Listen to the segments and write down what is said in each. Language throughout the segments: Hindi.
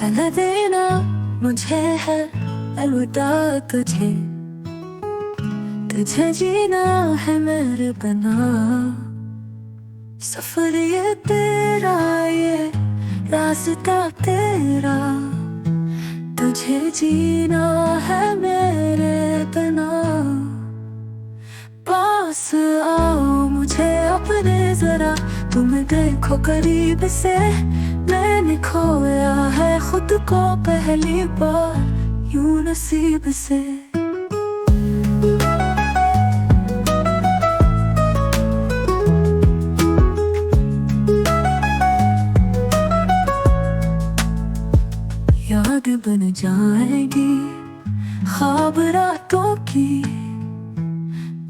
पहले देना मुझे है अलविदा तुझे, तुझे जीना है मेरे बिना। सफर ये तेरा, ये रास्ता तेरा, तुझे जीना है मेरे बिना। पास आओ मुझे अपने जरा, तुम देखो करीब से, मैंने खोया है खुद को पहली बार यूं नसीब से। याद बन जाएगी ख्वाब रातों की,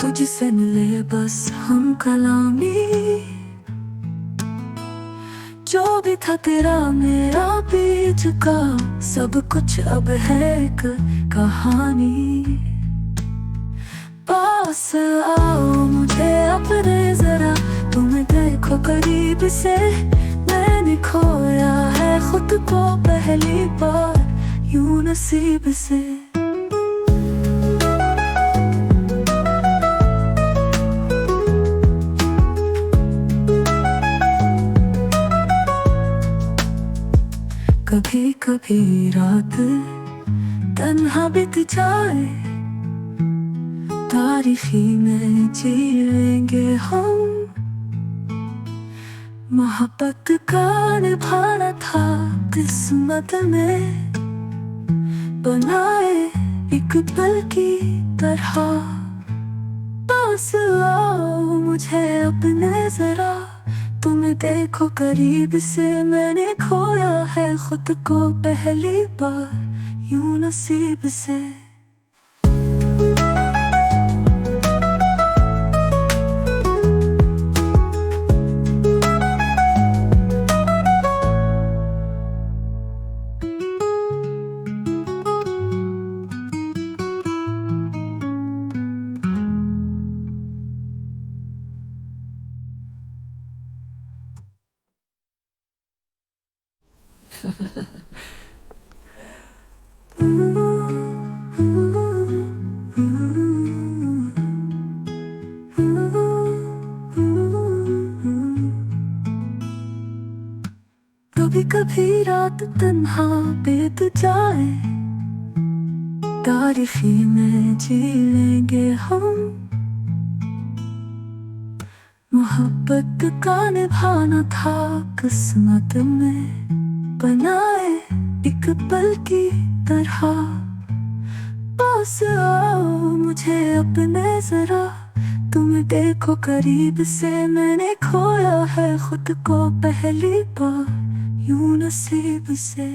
तुझसे मिले बस हम कलामी। जो भी था तेरा मेरा बीच का, सब कुछ अब है एक कहानी। पास आओ मुझे अपने जरा, तुम देखो करीब से, मैंने खोया है खुद को पहली बार यूं नसीब से। कभी कभी रात तन्हा बीत जाए, तारीखी में जी लेंगे हम। मोहब्बत का निभाना था किस्मत में, बनाए एक पल की तरह। पास आओ मुझे अपने जरा, तुम देखो करीब से, मैंने खोया है खुद को पहली बार यूं नसीब से। कभी कभी रात तन्हा बीत जाए, तारीखी में जी लेंगे हम। मोहब्बत का निभाना था किस्मत में, बनाए एक पल की तरह। पास आओ मुझे अपने जरा, तुम देखो करीब से, मैंने खोया है खुद को पहली बार यूं नसीब से।